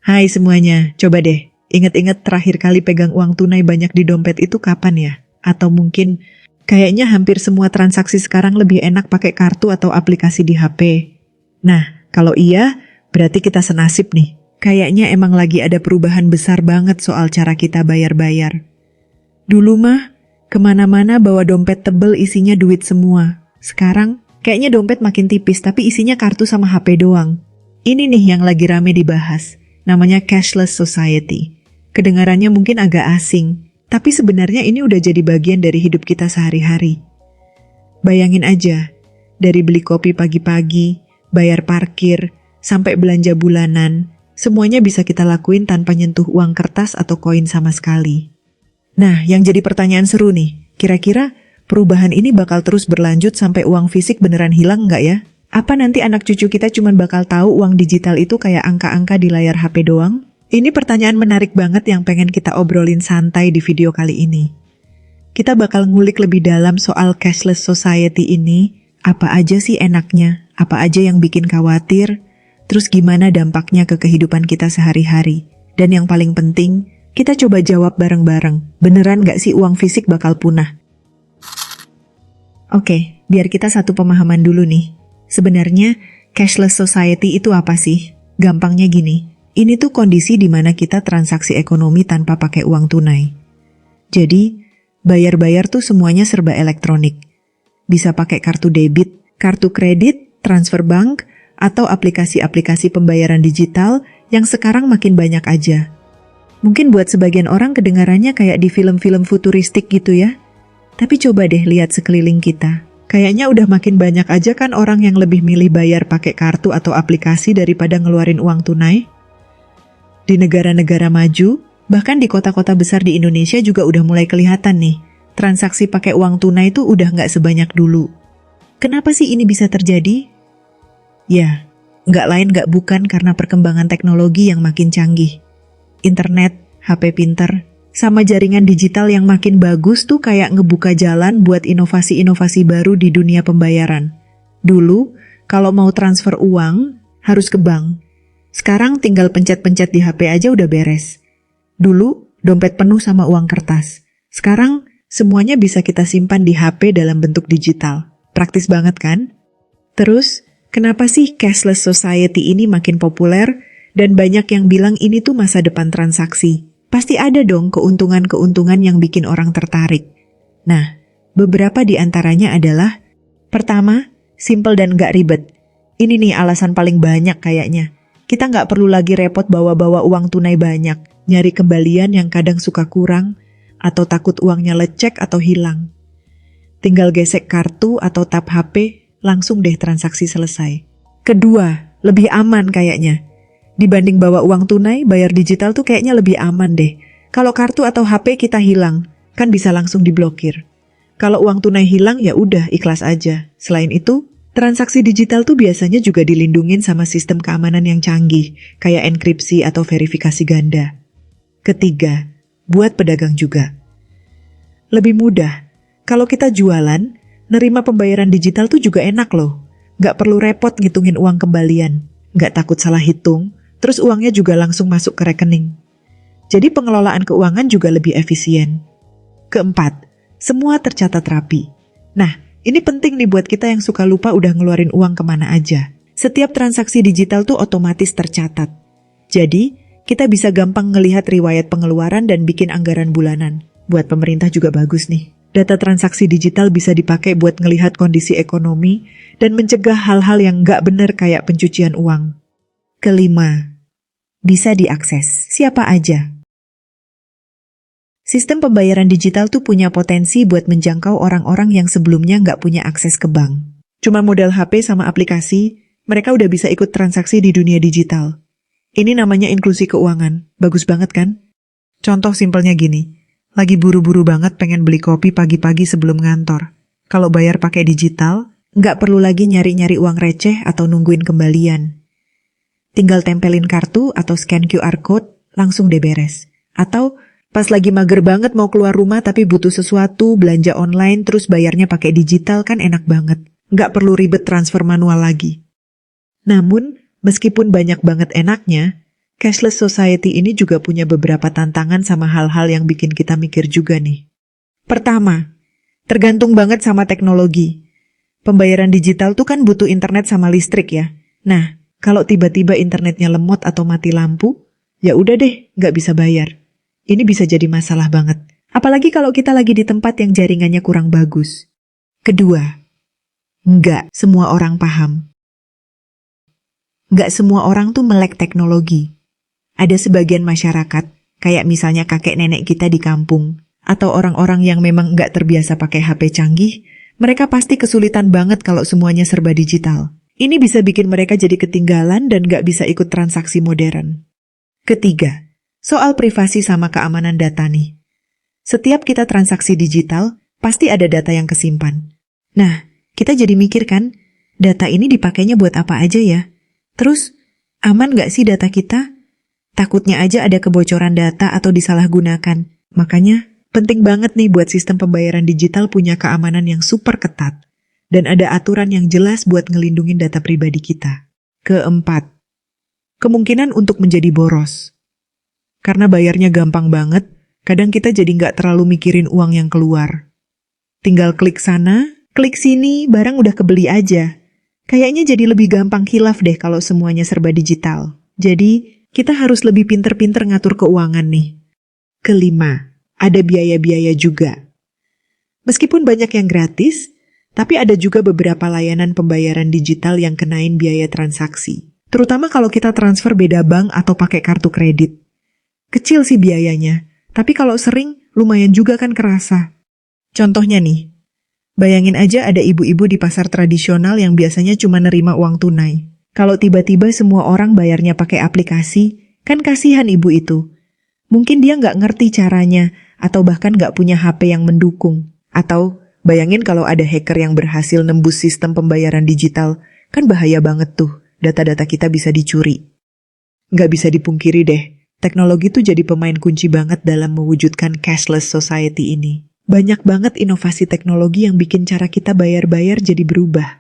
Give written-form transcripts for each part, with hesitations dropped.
Hai semuanya, coba deh, inget-inget terakhir kali pegang uang tunai banyak di dompet itu kapan ya? Atau mungkin, kayaknya hampir semua transaksi sekarang lebih enak pakai kartu atau aplikasi di HP. Nah, kalau iya, berarti kita senasib nih. Kayaknya emang lagi ada perubahan besar banget soal cara kita bayar-bayar. Dulu mah, kemana-mana bawa dompet tebel isinya duit semua. Sekarang, kayaknya dompet makin tipis tapi isinya kartu sama HP doang. Ini nih yang lagi rame dibahas. Namanya cashless society. Kedengarannya mungkin agak asing, tapi sebenarnya ini udah jadi bagian dari hidup kita sehari-hari. Bayangin aja, dari beli kopi pagi-pagi, bayar parkir, sampai belanja bulanan, semuanya bisa kita lakuin tanpa nyentuh uang kertas atau koin sama sekali. Nah, yang jadi pertanyaan seru nih, kira-kira perubahan ini bakal terus berlanjut sampai uang fisik beneran hilang nggak ya? Apa nanti anak cucu kita cuma bakal tahu uang digital itu kayak angka-angka di layar HP doang? Ini pertanyaan menarik banget yang pengen kita obrolin santai di video kali ini. Kita bakal ngulik lebih dalam soal cashless society ini, apa aja sih enaknya, apa aja yang bikin khawatir, terus gimana dampaknya ke kehidupan kita sehari-hari. Dan yang paling penting, kita coba jawab bareng-bareng, beneran gak sih uang fisik bakal punah? Oke, biar kita satu pemahaman dulu nih. Sebenarnya, cashless society itu apa sih? Gampangnya gini, ini tuh kondisi di mana kita transaksi ekonomi tanpa pakai uang tunai. Jadi, bayar-bayar tuh semuanya serba elektronik. Bisa pakai kartu debit, kartu kredit, transfer bank, atau aplikasi-aplikasi pembayaran digital yang sekarang makin banyak aja. Mungkin buat sebagian orang kedengarannya kayak di film-film futuristik gitu ya. Tapi coba deh lihat sekeliling kita. Kayaknya udah makin banyak aja kan orang yang lebih milih bayar pakai kartu atau aplikasi daripada ngeluarin uang tunai. Di negara-negara maju, bahkan di kota-kota besar di Indonesia juga udah mulai kelihatan nih, transaksi pakai uang tunai itu udah nggak sebanyak dulu. Kenapa sih ini bisa terjadi? Ya, nggak bukan karena perkembangan teknologi yang makin canggih. Internet, HP pinter, sama jaringan digital yang makin bagus tuh kayak ngebuka jalan buat inovasi-inovasi baru di dunia pembayaran. Dulu, kalau mau transfer uang, harus ke bank. Sekarang tinggal pencet-pencet di HP aja udah beres. Dulu, dompet penuh sama uang kertas. Sekarang, semuanya bisa kita simpan di HP dalam bentuk digital. Praktis banget kan? Terus, kenapa sih cashless society ini makin populer dan banyak yang bilang ini tuh masa depan transaksi? Pasti ada dong keuntungan-keuntungan yang bikin orang tertarik. Nah, beberapa di antaranya adalah, pertama, simple dan gak ribet. Ini nih alasan paling banyak kayaknya. Kita gak perlu lagi repot bawa-bawa uang tunai banyak, nyari kembalian yang kadang suka kurang, atau takut uangnya lecek atau hilang. Tinggal gesek kartu atau tap HP, langsung deh transaksi selesai. Kedua, lebih aman kayaknya. Dibanding bawa uang tunai, bayar digital tuh kayaknya lebih aman deh. Kalau kartu atau HP kita hilang, kan bisa langsung diblokir. Kalau uang tunai hilang, ya udah ikhlas aja. Selain itu, transaksi digital tuh biasanya juga dilindungin sama sistem keamanan yang canggih, kayak enkripsi atau verifikasi ganda. Ketiga, buat pedagang juga. Lebih mudah. Kalau kita jualan, nerima pembayaran digital tuh juga enak loh. Nggak perlu repot ngitungin uang kembalian. Nggak takut salah hitung. Terus uangnya juga langsung masuk ke rekening. Jadi pengelolaan keuangan juga lebih efisien. Keempat, semua tercatat rapi. Nah, ini penting nih buat kita yang suka lupa udah ngeluarin uang kemana aja. Setiap transaksi digital tuh otomatis tercatat. Jadi, kita bisa gampang ngelihat riwayat pengeluaran dan bikin anggaran bulanan. Buat pemerintah juga bagus nih. Data transaksi digital bisa dipakai buat ngelihat kondisi ekonomi dan mencegah hal-hal yang nggak bener kayak pencucian uang. Kelima, bisa diakses siapa aja. Sistem pembayaran digital tuh punya potensi buat menjangkau orang-orang yang sebelumnya nggak punya akses ke bank. Cuma modal HP sama aplikasi, mereka udah bisa ikut transaksi di dunia digital. Ini namanya inklusi keuangan, bagus banget kan? Contoh simpelnya gini, lagi buru-buru banget pengen beli kopi pagi-pagi sebelum ngantor. Kalau bayar pakai digital, nggak perlu lagi nyari-nyari uang receh atau nungguin kembalian. Tinggal tempelin kartu atau scan QR code, langsung deh beres. Atau pas lagi mager banget mau keluar rumah tapi butuh sesuatu, belanja online terus bayarnya pakai digital kan enak banget. Nggak perlu ribet transfer manual lagi. Namun, meskipun banyak banget enaknya, Cashless society ini juga punya beberapa tantangan sama hal-hal yang bikin kita mikir juga nih. Pertama, tergantung banget sama teknologi. Pembayaran digital tuh kan butuh internet sama listrik ya. Nah, kalau tiba-tiba internetnya lemot atau mati lampu, ya udah deh, nggak bisa bayar. Ini bisa jadi masalah banget. Apalagi kalau kita lagi di tempat yang jaringannya kurang bagus. Kedua, nggak semua orang paham. Nggak semua orang tuh melek teknologi. Ada sebagian masyarakat, kayak misalnya kakek nenek kita di kampung, atau orang-orang yang memang nggak terbiasa pakai HP canggih, mereka pasti kesulitan banget kalau semuanya serba digital. Ini bisa bikin mereka jadi ketinggalan dan nggak bisa ikut transaksi modern. Ketiga, soal privasi sama keamanan data nih. Setiap kita transaksi digital, pasti ada data yang kesimpan. Nah, kita jadi mikir kan, data ini dipakainya buat apa aja ya? Terus, aman nggak sih data kita? Takutnya aja ada kebocoran data atau disalahgunakan. Makanya, penting banget nih buat sistem pembayaran digital punya keamanan yang super ketat. Dan ada aturan yang jelas buat ngelindungin data pribadi kita. Keempat, kemungkinan untuk menjadi boros. Karena bayarnya gampang banget, kadang kita jadi nggak terlalu mikirin uang yang keluar. Tinggal klik sana, klik sini, barang udah kebeli aja. Kayaknya jadi lebih gampang khilaf deh kalau semuanya serba digital. Jadi, kita harus lebih pinter-pinter ngatur keuangan nih. Kelima, ada biaya-biaya juga. Meskipun banyak yang gratis, tapi ada juga beberapa layanan pembayaran digital yang kenain biaya transaksi. Terutama kalau kita transfer beda bank atau pakai kartu kredit. Kecil sih biayanya, tapi kalau sering lumayan juga kan kerasa. Contohnya nih, bayangin aja ada ibu-ibu di pasar tradisional yang biasanya cuma nerima uang tunai. Kalau tiba-tiba semua orang bayarnya pakai aplikasi, kan kasihan ibu itu. Mungkin dia nggak ngerti caranya, atau bahkan nggak punya HP yang mendukung. Atau bayangin kalau ada hacker yang berhasil nembus sistem pembayaran digital, kan bahaya banget tuh, data-data kita bisa dicuri. Nggak bisa dipungkiri deh, teknologi tuh jadi pemain kunci banget dalam mewujudkan cashless society ini. Banyak banget inovasi teknologi yang bikin cara kita bayar-bayar jadi berubah.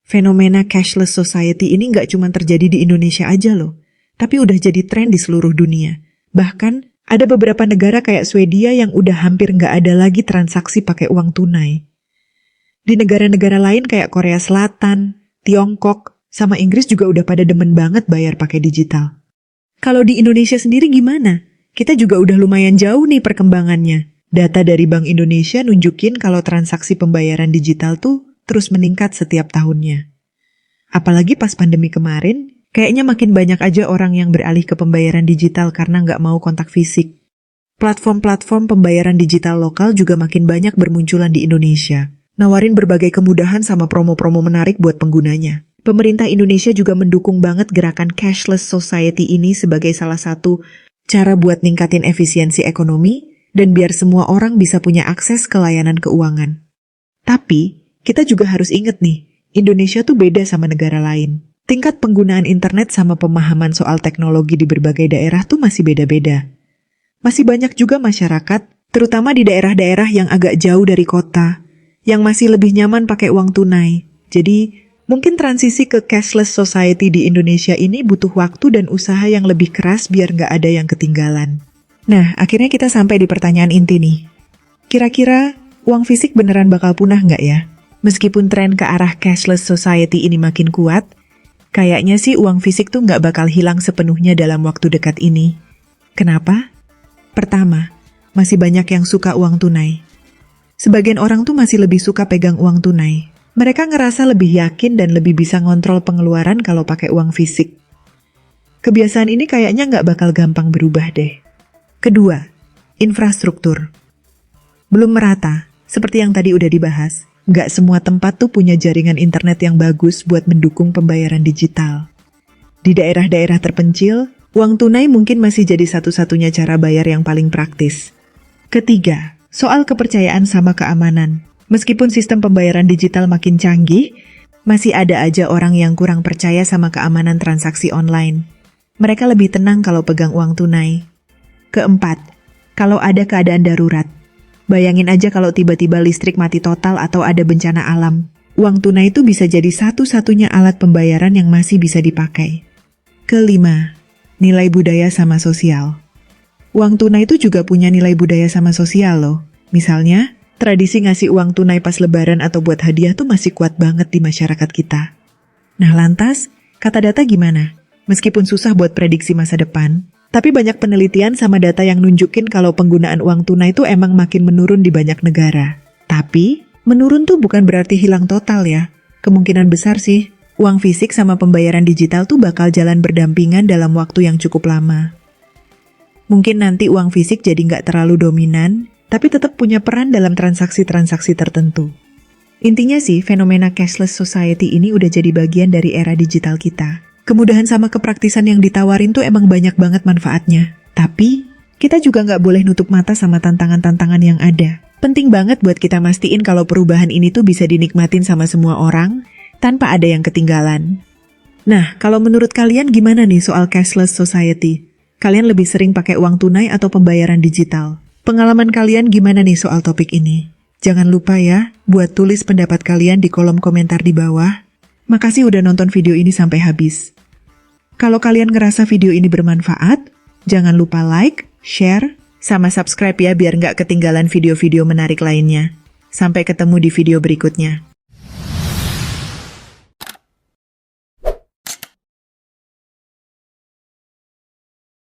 Fenomena cashless society ini nggak cuma terjadi di Indonesia aja loh, tapi udah jadi tren di seluruh dunia. Bahkan, ada beberapa negara kayak Swedia yang udah hampir nggak ada lagi transaksi pakai uang tunai. Di negara-negara lain kayak Korea Selatan, Tiongkok, sama Inggris juga udah pada demen banget bayar pakai digital. Kalau di Indonesia sendiri gimana? Kita juga udah lumayan jauh nih perkembangannya. Data dari Bank Indonesia nunjukin kalau transaksi pembayaran digital tuh terus meningkat setiap tahunnya. Apalagi pas pandemi kemarin, kayaknya makin banyak aja orang yang beralih ke pembayaran digital karena nggak mau kontak fisik. Platform-platform pembayaran digital lokal juga makin banyak bermunculan di Indonesia, nawarin berbagai kemudahan sama promo-promo menarik buat penggunanya. Pemerintah Indonesia juga mendukung banget gerakan cashless society ini sebagai salah satu cara buat ningkatin efisiensi ekonomi dan biar semua orang bisa punya akses ke layanan keuangan. Tapi, kita juga harus inget nih, Indonesia tuh beda sama negara lain. Tingkat penggunaan internet sama pemahaman soal teknologi di berbagai daerah tuh masih beda-beda. Masih banyak juga masyarakat, terutama di daerah-daerah yang agak jauh dari kota, yang masih lebih nyaman pakai uang tunai. Jadi, mungkin transisi ke cashless society di Indonesia ini butuh waktu dan usaha yang lebih keras biar nggak ada yang ketinggalan. Nah, akhirnya kita sampai di pertanyaan inti nih. Kira-kira, uang fisik beneran bakal punah nggak ya? Meskipun tren ke arah cashless society ini makin kuat, kayaknya sih uang fisik tuh nggak bakal hilang sepenuhnya dalam waktu dekat ini. Kenapa? Pertama, masih banyak yang suka uang tunai. Sebagian orang tuh masih lebih suka pegang uang tunai. Mereka ngerasa lebih yakin dan lebih bisa ngontrol pengeluaran kalau pakai uang fisik. Kebiasaan ini kayaknya nggak bakal gampang berubah deh. Kedua, infrastruktur. Belum merata, seperti yang tadi udah dibahas. Nggak semua tempat tuh punya jaringan internet yang bagus buat mendukung pembayaran digital. Di daerah-daerah terpencil, uang tunai mungkin masih jadi satu-satunya cara bayar yang paling praktis. Ketiga, soal kepercayaan sama keamanan. Meskipun sistem pembayaran digital makin canggih, masih ada aja orang yang kurang percaya sama keamanan transaksi online. Mereka lebih tenang kalau pegang uang tunai. Keempat, kalau ada keadaan darurat. Bayangin aja kalau tiba-tiba listrik mati total atau ada bencana alam. Uang tunai itu bisa jadi satu-satunya alat pembayaran yang masih bisa dipakai. Kelima, nilai budaya sama sosial. Uang tunai itu juga punya nilai budaya sama sosial loh. Misalnya, tradisi ngasih uang tunai pas lebaran atau buat hadiah tuh masih kuat banget di masyarakat kita. Nah lantas, kata data gimana? Meskipun susah buat prediksi masa depan, tapi banyak penelitian sama data yang nunjukin kalau penggunaan uang tunai itu emang makin menurun di banyak negara. Tapi, menurun tuh bukan berarti hilang total ya. Kemungkinan besar sih, uang fisik sama pembayaran digital tuh bakal jalan berdampingan dalam waktu yang cukup lama. Mungkin nanti uang fisik jadi nggak terlalu dominan, tapi tetap punya peran dalam transaksi-transaksi tertentu. Intinya sih, fenomena cashless society ini udah jadi bagian dari era digital kita. Kemudahan sama kepraktisan yang ditawarin tuh emang banyak banget manfaatnya. Tapi, kita juga nggak boleh nutup mata sama tantangan-tantangan yang ada. Penting banget buat kita mastiin kalau perubahan ini tuh bisa dinikmatin sama semua orang, tanpa ada yang ketinggalan. Nah, kalau menurut kalian gimana nih soal cashless society? Kalian lebih sering pakai uang tunai atau pembayaran digital? Pengalaman kalian gimana nih soal topik ini? Jangan lupa ya, buat tulis pendapat kalian di kolom komentar di bawah. Makasih udah nonton video ini sampai habis. Kalau kalian ngerasa video ini bermanfaat, jangan lupa like, share, sama subscribe ya biar nggak ketinggalan video-video menarik lainnya. Sampai ketemu di video berikutnya.